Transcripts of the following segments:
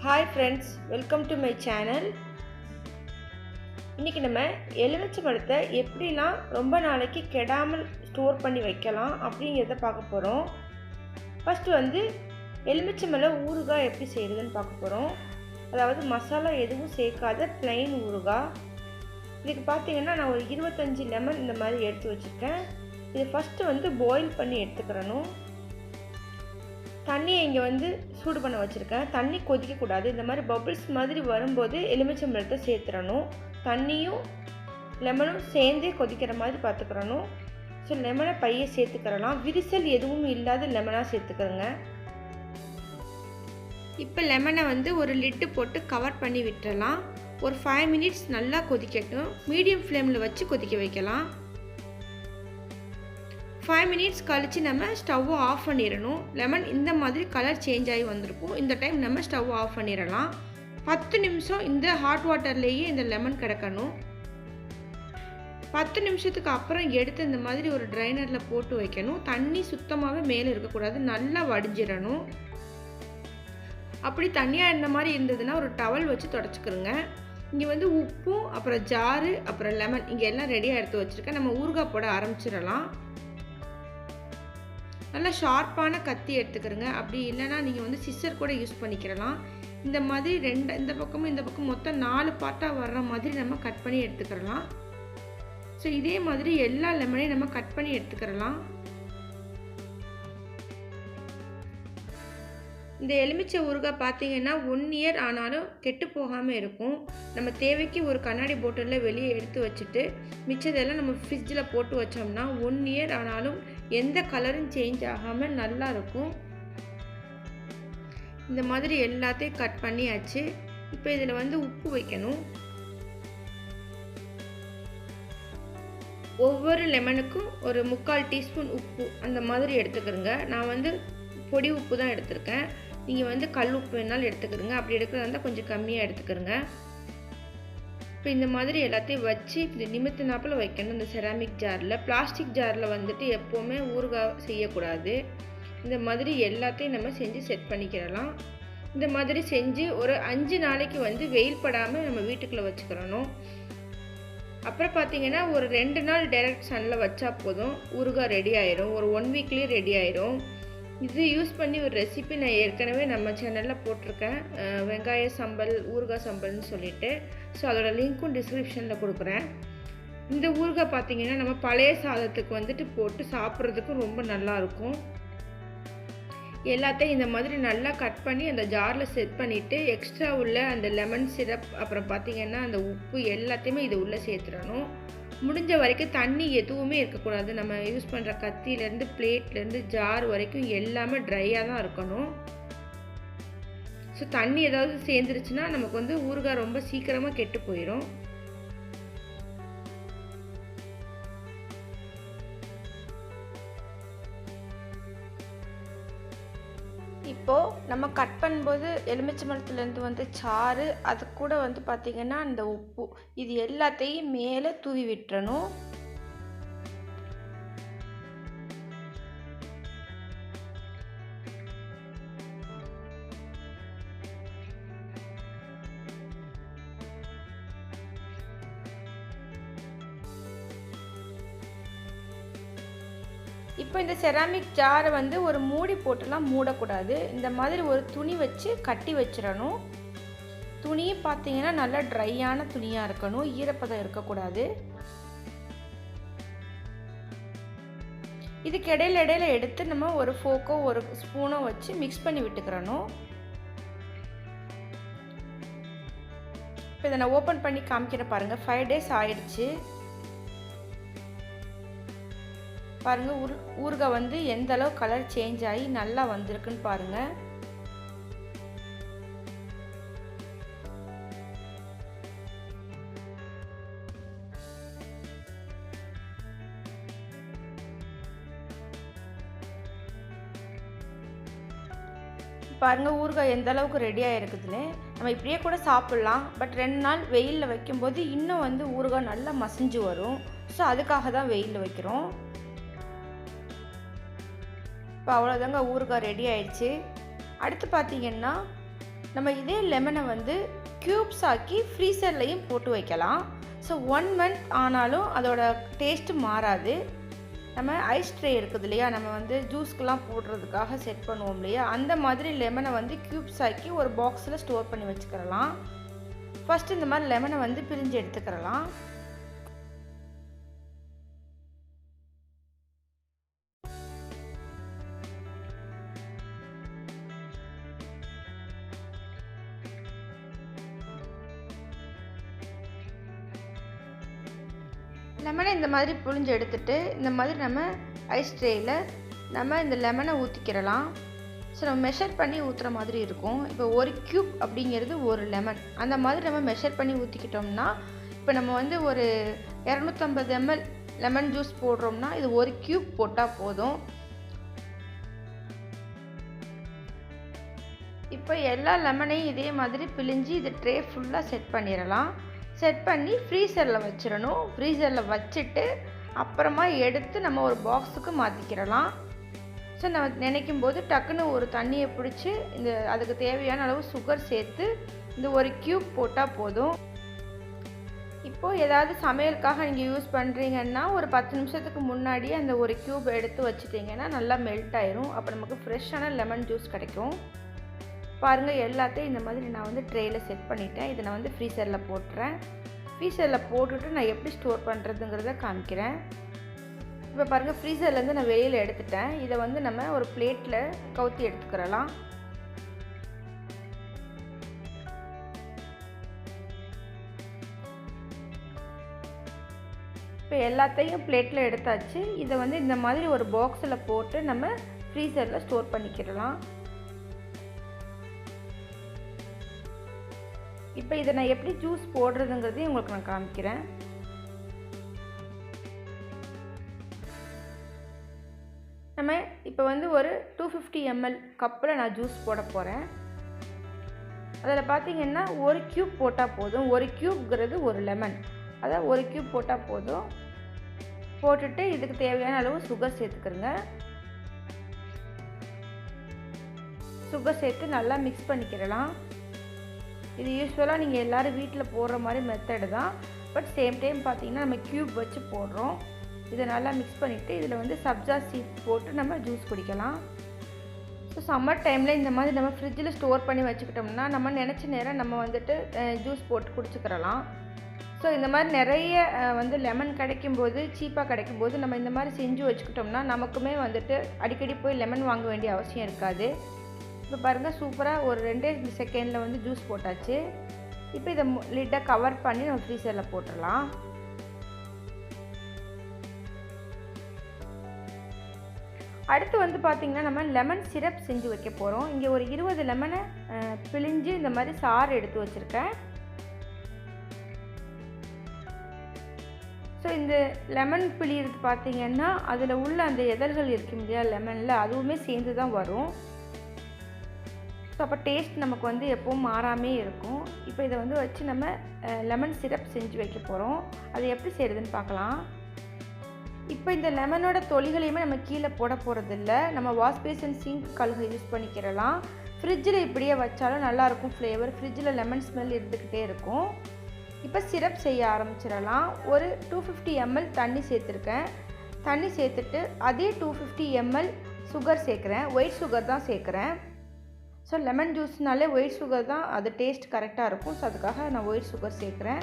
Hi friends, welcome to my channel. இன்னைக்கு நம்ம எலுமிச்சை பழத்தை எப்படிலாம் ரொம்ப நாளைக்கு கெடாமல் ஸ்டோர் பண்ணி வைக்கலாம் அப்படிங்கிறத பார்க்க போகிறோம். ஃபஸ்ட்டு எலுமிச்சை மேலே ஊறுகாய் எப்படி செய்கிறதுன்னு பார்க்க போகிறோம். அதாவது மசாலா எதுவும் சேர்க்காத பிளைன் ஊறுகாய். இதுக்கு பார்த்தீங்கன்னா நான் ஒரு 25 லெமன் இந்த மாதிரி எடுத்து வச்சுருக்கேன். இது ஃபஸ்ட்டு பாயில் பண்ணி எடுத்துக்கிறணும். தண்ணியை இங்கே சூடு பண்ண வச்சுருக்கேன். தண்ணி கொதிக்கக்கூடாது. இந்த மாதிரி பபிள்ஸ் மாதிரி வரும்போது எலுமிச்சம்பழத்தை சேர்த்துடணும். தண்ணியும் லெமனும் சேர்ந்தே கொதிக்கிற மாதிரி பார்த்துக்கிறணும். ஸோ லெமனை பையை சேர்த்துக்கிறலாம். விரிசல் எதுவும் இல்லாத லெமனாக சேர்த்துக்கிறோங்க. இப்போ லெமனை ஒரு லிட்டு போட்டு கவர் பண்ணி விட்டுறலாம். ஒரு 5 மினிட்ஸ் நல்லா கொதிக்கட்டும். மீடியம் ஃப்ளேமில் வச்சு கொதிக்க வைக்கலாம். 5 மினிட்ஸ் கழித்து நம்ம ஸ்டவ்வை ஆஃப் பண்ணிடணும். லெமன் இந்த மாதிரி கலர் சேஞ்ச் ஆகி வந்திருக்கும். இந்த டைம் நம்ம ஸ்டவ் ஆஃப் பண்ணிடலாம். 10 நிமிஷம் இந்த ஹாட் வாட்டர்லேயே இந்த லெமன் கிடக்கணும். 10 நிமிஷத்துக்கு அப்புறம் எடுத்து இந்த மாதிரி ஒரு ட்ரைனரில் போட்டு வைக்கணும். தண்ணி சுத்தமாகவே மேலே இருக்கக்கூடாது. நல்லா வடிஞ்சிடணும். அப்படி தண்ணியாக இந்த மாதிரி இருந்ததுன்னா ஒரு டவல் வச்சு தொடச்சிக்கிறோங்க. இங்கே உப்பும் அப்புறம் ஜாரு அப்புறம் லெமன் இங்கே எல்லாம் ரெடியாக எடுத்து வச்சுருக்கேன். நம்ம ஊறுகாய் போட ஆரம்பிச்சிடலாம். நல்லா ஷார்ப்பான கத்தி எடுத்துக்கிறோங்க. அப்படி இல்லைனா நீங்கள் சிஸ்ஸர் கூட யூஸ் பண்ணிக்கிறலாம். இந்த மாதிரி இந்த பக்கமும் இந்த பக்கம் மொத்தம் 4 பார்ட்டாக வர்ற மாதிரி நம்ம கட் பண்ணி எடுத்துக்கிறலாம். ஸோ இதே மாதிரி எல்லா லெமனையும் நம்ம கட் பண்ணி எடுத்துக்கிறலாம். இந்த எலுமிச்சை ஊறுகாய் பார்த்தீங்கன்னா 1 இயர் ஆனாலும் கெட்டு போகாமல் இருக்கும். நம்ம தேவைக்கு ஒரு கண்ணாடி பாட்டிலில் வெளியே எடுத்து வச்சுட்டு மிச்சதெல்லாம் நம்ம ஃப்ரிட்ஜில் போட்டு வச்சோம்னா 1 இயர் ஆனாலும் எந்த கலரும் சேஞ்ச் ஆகாமல் நல்லா இருக்கும். இந்த மாதிரி எல்லாத்தையும் கட் பண்ணியாச்சு. இப்போ இதில் உப்பு வைக்கணும். ஒவ்வொரு லெமனுக்கும் ஒரு 3/4 டீஸ்பூன் உப்பு அந்த மாதிரி எடுத்துக்கிறோங்க. நான் பொடி உப்பு தான் எடுத்திருக்கேன். நீங்கள் கல் உப்பு வேணாலும் எடுத்துக்கிறோங்க. அப்படி எடுக்கிறதா இருந்தால் கொஞ்சம் கம்மியாக எடுத்துக்கிறோங்க. இப்போ இந்த மாதிரி எல்லாத்தையும் வச்சு இந்த நிமித்தினாப்பில் வைக்கணும். இந்த செராமிக் ஜாரில். பிளாஸ்டிக் ஜாரில் எப்போவுமே ஊறுகாய் செய்யக்கூடாது. இந்த மாதிரி எல்லாத்தையும் நம்ம செஞ்சு செட் பண்ணிக்கிறலாம். இந்த மாதிரி செஞ்சு ஒரு 5 நாளைக்கு வெயில் படாமல் நம்ம வீட்டுக்குள்ளே வச்சுக்கிறணும். அப்புறம் பார்த்தீங்கன்னா ஒரு 2 நாள் டைரக்ட் சன்னில் வச்சா போதும். ஊறுகாய் ரெடி ஆயிரும். ஒரு 1 வீக்லேயே ரெடி ஆயிரும். இது யூஸ் பண்ணி ஒரு ரெசிபி நான் ஏற்கனவே நம்ம சேனலில் போட்டிருக்கேன். வெங்காய சம்பல் ஊறுகாய் சம்பல்னு சொல்லிட்டு. ஸோ அதோட லிங்க்கும் டிஸ்கிரிப்ஷனில் கொடுக்குறேன். இந்த ஊறுகாய் பார்த்தீங்கன்னா நம்ம பழைய சாதத்துக்கு போட்டு சாப்பிட்றதுக்கும் ரொம்ப நல்லாயிருக்கும். எல்லாத்தையும் இந்த மாதிரி நல்லா கட் பண்ணி அந்த ஜாரில் செட் பண்ணிவிட்டு எக்ஸ்ட்ரா உள்ள அந்த லெமன் சிரப் அப்புறம் பார்த்திங்கன்னா அந்த உப்பு எல்லாத்தையுமே இது உள்ளே சேர்த்துடணும். முடிஞ்ச வரைக்கும் தண்ணி எதுவுமே இருக்கக்கூடாது. நம்ம யூஸ் பண்ணுற கத்தியிலேருந்து பிளேட்லேருந்து ஜார் வரைக்கும் எல்லாமே ட்ரையாக தான் இருக்கணும். ஸோ தண்ணி ஏதாவது சேர்ந்துருச்சுன்னா நமக்கு ஊறுகாய் ரொம்ப சீக்கிரமாக கெட்டு போயிடும். இப்போது நம்ம கட் பண்ணும்போது எலுமிச்சை மரத்துலேருந்து சாறு அது கூட பார்த்திங்கன்னா அந்த உப்பு இது எல்லாத்தையும் மேலே தூவி விட்டுறணும். இப்போ இந்த செராமிக் ஜாரை ஒரு மூடி போட்டுலாம் மூடக்கூடாது. இந்த மாதிரி ஒரு துணி வச்சு கட்டி வச்சிடணும். துணியும் பார்த்தீங்கன்னா நல்லா ட்ரையான துணியாக இருக்கணும். ஈரப்பதம் இருக்கக்கூடாது. இதுக்கு இடையில எடுத்து நம்ம ஒரு ஃபோக்கோ ஒரு ஸ்பூனோ வச்சு மிக்ஸ் பண்ணி விட்டுக்கிறணும். இப்போ இதை நான் ஓப்பன் பண்ணி காமிக்கிறேன் பாருங்கள். 5 டேஸ் ஆயிடுச்சு பாருங்கள். ஊறுகாய் எந்த அளவு கலர் சேஞ்ச் ஆகி நல்லா வந்திருக்குன்னு பாருங்கள். பாருங்கள் ஊறுகாய் எந்த அளவுக்கு ரெடியாக இருக்குதுன்னு. நம்ம இப்படியே கூட சாப்பிட்லாம். பட் 2 நாள் வெயிலில் வைக்கும்போது இன்னும் ஊறுகாய் நல்லா மசிஞ்சு வரும். ஸோ அதுக்காக தான் வெயிலில் வைக்கிறோம். இப்போ அவ்வளோதாங்க ஊறுகாய் ரெடி ஆயிடுச்சு. அடுத்து பார்த்தீங்கன்னா நம்ம இதே லெமனை வந்து க்யூப்ஸ் ஆக்கி ஃப்ரீசர்லையும் போட்டு வைக்கலாம். ஸோ 1 மந்த் ஆனாலும் அதோட டேஸ்ட்டு மாறாது. நம்ம ஐஸ் ட்ரே இருக்குது இல்லையா, நம்ம வந்து ஜூஸ்க்கெலாம் போடுறதுக்காக செட் பண்ணுவோம் இல்லையா, அந்த மாதிரி லெமனை வந்து க்யூப்ஸ் ஆக்கி ஒரு பாக்ஸில் ஸ்டோர் பண்ணி வச்சுக்கிறலாம். ஃபஸ்ட்டு இந்த மாதிரி லெமனை வந்து பிரிஞ்சு எடுத்துக்கிறலாம். லெமனை இந்த மாதிரி புழிஞ்சு எடுத்துட்டு இந்த மாதிரி நம்ம ஐஸ் ட்ரேயில் நம்ம இந்த லெமனை ஊற்றிக்கிறலாம். ஸோ நம்ம மெஷர் பண்ணி ஊற்றுற மாதிரி இருக்கும். இப்போ 1 க்யூப் அப்படிங்கிறது 1 லெமன், அந்த மாதிரி நம்ம மெஷர் பண்ணி ஊற்றிக்கிட்டோம்னா, இப்போ நம்ம வந்து ஒரு 250 ml லெமன் ஜூஸ் போடுறோம்னா இது 1 க்யூப் போட்டால் போதும். இப்போ எல்லா லெமனையும் இதே மாதிரி பிழிஞ்சு இது ட்ரே ஃபுல்லாக செட் பண்ணிடலாம். செட் பண்ணி ஃப்ரீசரில் வச்சிடணும். ஃப்ரீசரில் வச்சுட்டு அப்புறமா எடுத்து நம்ம ஒரு பாக்ஸுக்கு மாற்றிக்கிறலாம். ஸோ நம்ம நினைக்கும் போது டக்குன்னு ஒரு தண்ணியை பிடிச்சி அதுக்கு தேவையான அளவு சுகர் சேர்த்து இந்த 1 க்யூப் போட்டால் போதும். இப்போது ஏதாவது சமையலுக்காக நீங்கள் யூஸ் பண்ணுறீங்கன்னா ஒரு 10 நிமிஷத்துக்கு முன்னாடியே அந்த 1 க்யூப் எடுத்து வச்சுட்டிங்கன்னா நல்லா மெல்ட் ஆயிரும். அப்போ நமக்கு ஃப்ரெஷ்ஷான லெமன் ஜூஸ் கிடைக்கும். பாருங்கள், எல்லாத்தையும் இந்த மாதிரி நான் வந்து ட்ரேயில் செட் பண்ணிட்டேன். இதை நான் வந்து ஃப்ரீசரில் போட்டுறேன். ஃப்ரீசரில் போட்டுட்டு நான் எப்படி ஸ்டோர் பண்ணுறதுங்கிறத காமிக்கிறேன். இப்போ பாருங்கள், ஃப்ரீசர்லேருந்து நான் வெளியில் எடுத்துட்டேன். இதை வந்து நம்ம ஒரு பிளேட்டில் கவுத்தி எடுத்துக்கிறலாம். இப்போ எல்லாத்தையும் பிளேட்டில் எடுத்தாச்சு. இதை வந்து இந்த மாதிரி ஒரு பாக்ஸில் போட்டு நம்ம ஃப்ரீசரில் ஸ்டோர் பண்ணிக்கிறலாம். இப்போ இதை நான் எப்படி ஜூஸ் போடுறதுங்கிறதையும் உங்களுக்கு நான் காமிக்கிறேன். நம்ம இப்போ வந்து ஒரு 250 ml கப்பில் நான் ஜூஸ் போட போகிறேன். அதில் பார்த்தீங்கன்னா 1 க்யூப் போட்டால் போதும். 1 க்யூப்ங்கிறது 1 லெமன், அதாவது 1 க்யூப் போட்டால் போதும். போட்டுட்டு இதுக்கு தேவையான அளவு சுகர் சேர்த்துக்கிறங்க. சுகர் சேர்த்து நல்லா மிக்ஸ் பண்ணிக்கிறலாம். இது யூஸ்வலாக நீங்கள் எல்லோரும் வீட்டில் போடுற மாதிரி மெத்தடு தான். பட் சேம் டைம் பார்த்தீங்கன்னா நம்ம க்யூப் வச்சு போடுறோம். இதை நல்லா மிக்ஸ் பண்ணிவிட்டு இதில் வந்து சப்ஜா சீட் போட்டு நம்ம ஜூஸ் குடிக்கலாம். ஸோ சம்மர் டைமில் இந்த மாதிரி நம்ம ஃப்ரிட்ஜில் ஸ்டோர் பண்ணி வச்சுக்கிட்டோம்னா நம்ம நினச்ச நேரம் நம்ம வந்துட்டு ஜூஸ் போட்டு குடிச்சிக்கிறலாம். ஸோ இந்த மாதிரி நிறைய வந்து லெமன் கிடைக்கும்போது, சீப்பாக கிடைக்கும்போது நம்ம இந்த மாதிரி செஞ்சு வச்சுக்கிட்டோம்னா நமக்குமே வந்துட்டு அடிக்கடி போய் லெமன் வாங்க வேண்டிய அவசியம் இருக்காது. இப்போ பாருங்கள், சூப்பராக ஒரு 2 செகண்டில் வந்து ஜூஸ் போட்டாச்சு. இப்போ இதை லிட்டை கவர் பண்ணி நம்ம ஃப்ரீசரில் போட்டுடலாம். அடுத்து வந்து பார்த்திங்கன்னா நம்ம லெமன் சிரப் செஞ்சு வைக்க போகிறோம். இங்கே ஒரு 20 லெமனை பிழிஞ்சு இந்த மாதிரி சாறு எடுத்து வச்சுருக்கேன். ஸோ இந்த லெமன் பிழியிறது பார்த்திங்கன்னா அதில் உள்ள அந்த எதழ்கள் இருக்கும் இல்லையா லெமனில், அதுவுமே சேர்ந்து தான் வரும். ஸோ அப்போ டேஸ்ட் நமக்கு வந்து எப்பவும் மாறாமே இருக்கும். இப்போ இதை வந்து வச்சு நம்ம லெமன் சிரப் செஞ்சு வைக்க போகிறோம். அது எப்படி செய்கிறதுன்னு பார்க்கலாம். இப்போ இந்த லெமனோட தொலிகளையுமே நம்ம கீழே போட போகிறதில்ல. நம்ம வாஷ் பேசின் சிங்க் கழுகு யூஸ் பண்ணிக்கிறலாம். ஃப்ரிட்ஜில் இப்படியே வச்சாலும் நல்லாயிருக்கும் ஃப்ளேவர். ஃப்ரிட்ஜில் லெமன் ஸ்மெல் இருந்துக்கிட்டே இருக்கும். இப்போ சிரப் செய்ய ஆரம்பிச்சிடலாம். ஒரு 250 ml தண்ணி சேர்த்துருக்கேன். தண்ணி சேர்த்துட்டு அதே 250 ml சுகர் சேர்க்குறேன். ஒயிட் சுகர் தான் சேர்க்குறேன். ஸோ லெமன் ஜூஸ்னாலே ஒயிட் சுகர் தான் அது டேஸ்ட் கரெக்டாக இருக்கும். ஸோ அதுக்காக நான் ஒயிட் சுகர் சேர்க்குறேன்.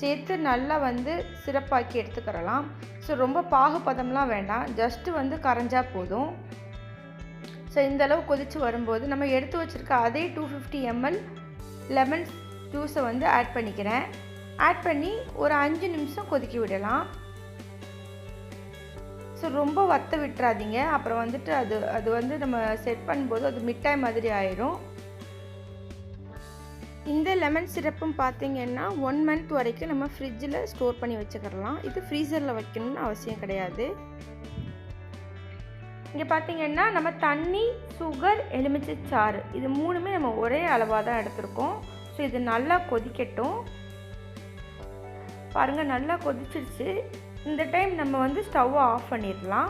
சேர்த்து நல்லா வந்து சிரப்பாக்கி எடுத்துக்கிறலாம். ஸோ ரொம்ப பாகுபதம்லாம் வேண்டாம், ஜஸ்ட்டு வந்து கரைஞ்சா போதும். ஸோ இந்தளவு கொதித்து வரும்போது நம்ம எடுத்து வச்சுருக்க அதே 250 ml லெமன் ஜூஸை வந்து ஆட் பண்ணிக்கிறேன். ஆட் பண்ணி ஒரு 5 நிமிஷம் கொதிக்க விடலாம். ஸோ ரொம்ப வற்ற விட்டுறாதீங்க, அப்புறம் வந்துட்டு அது வந்து நம்ம செட் பண்ணும்போது அது மிட்டாய் மாதிரி ஆயிடும். இந்த லெமன் சிரப்பும் பார்த்திங்கன்னா 1 மந்த் வரைக்கும் நம்ம ஃப்ரிட்ஜில் ஸ்டோர் பண்ணி வச்சுக்கிறலாம். இது ஃப்ரீசரில் வைக்கணும்னு அவசியம் கிடையாது. இங்கே பார்த்திங்கன்னா நம்ம தண்ணி, சுகர், எலுமிச்சை சாறு இது 3மே நம்ம ஒரே அளவாக தான் எடுத்திருக்கோம். ஸோ இது நல்லா கொதிக்கட்டும். பாருங்கள், நல்லா கொதிச்சிருச்சு. இந்த டைம் நம்ம வந்து ஸ்டவ்வை ஆஃப் பண்ணிடலாம்.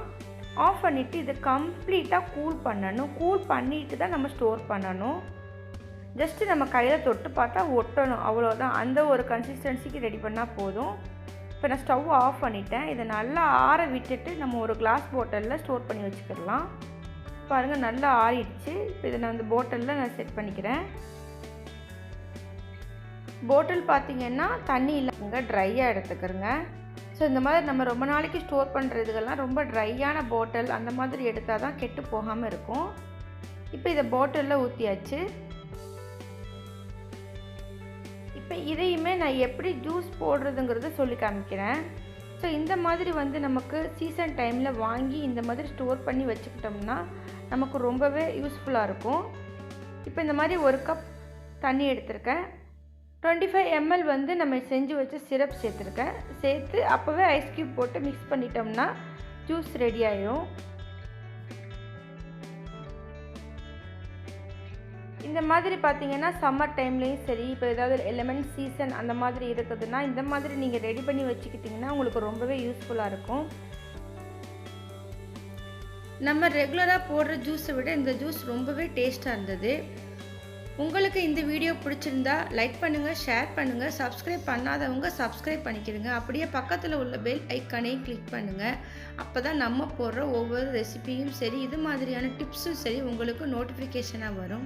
ஆஃப் பண்ணிவிட்டு இதை கம்ப்ளீட்டாக கூல் பண்ணணும். கூல் பண்ணிவிட்டு தான் நம்ம ஸ்டோர் பண்ணணும். ஜஸ்ட்டு நம்ம கையில் தொட்டு பார்த்தா ஒட்டணும், அவ்வளோதான். அந்த ஒரு கன்சிஸ்டன்சிக்கு ரெடி பண்ணால் போதும். இப்போ நான் ஸ்டவ் ஆஃப் பண்ணிட்டேன். இதை நல்லா ஆற விட்டுட்டு நம்ம ஒரு கிளாஸ் பாட்டிலில் ஸ்டோர் பண்ணி வச்சுக்கிடலாம். பாருங்கள், நல்லா ஆறிடுச்சு. இப்போ இதை நான் இந்த பாட்டிலில் நான் செட் பண்ணிக்கிறேன். பாட்டில் பார்த்திங்கன்னா தண்ணி இல்லாமங்க ட்ரையாக எடுத்துக்கிறேங்க. ஸோ இந்த மாதிரி நம்ம ரொம்ப நாளைக்கு ஸ்டோர் பண்ணுறதுக்கெல்லாம் ரொம்ப ட்ரையான பாட்டில் அந்த மாதிரி எடுத்தால் தான் கெட்டு போகாமல் இருக்கும். இப்போ இதை பாட்டிலில் ஊற்றியாச்சு. இப்போ இதையுமே நான் எப்படி ஜூஸ் போடுறதுங்கிறத சொல்லி காமிக்கிறேன். ஸோ இந்த மாதிரி வந்து நமக்கு சீசன் டைமில் வாங்கி இந்த மாதிரி ஸ்டோர் பண்ணி வச்சுக்கிட்டோம்னா நமக்கு ரொம்பவே யூஸ்ஃபுல்லாக இருக்கும். இப்போ இந்த மாதிரி ஒரு கப் தண்ணி எடுத்திருக்கேன். 25 ml வந்து நம்ம செஞ்சு வச்சு சிரப் சேர்த்துருக்கேன். சேர்த்து அப்போவே ஐஸ் க்யூப் போட்டு மிக்ஸ் பண்ணிட்டோம்னா ஜூஸ் ரெடி ஆயிடும். இந்த மாதிரி பார்த்திங்கன்னா சம்மர் டைம்லேயும் சரி, இப்போ ஏதாவது லெமன் சீசன் அந்த மாதிரி இருக்குதுன்னா இந்த மாதிரி நீங்கள் ரெடி பண்ணி வச்சுக்கிட்டிங்கன்னா உங்களுக்கு ரொம்பவே யூஸ்ஃபுல்லாக இருக்கும். நம்ம ரெகுலராக போடுற ஜூஸை விட இந்த ஜூஸ் ரொம்பவே டேஸ்ட்டாக இருந்தது. உங்களுக்கு இந்த வீடியோ பிடிச்சிருந்தா லைக் பண்ணுங்கள், ஷேர் பண்ணுங்கள், சப்ஸ்கிரைப் பண்ணாதவங்க சப்ஸ்கிரைப் பண்ணிக்கிறங்க. அப்படியே பக்கத்தில் உள்ள பெல் ஐக்கானையும் கிளிக் பண்ணுங்கள். அப்போ தான் நம்ம போடுற ஒவ்வொரு ரெசிபியும் சரி, இது மாதிரியான டிப்ஸும் சரி உங்களுக்கு நோட்டிஃபிகேஷனாக வரும்.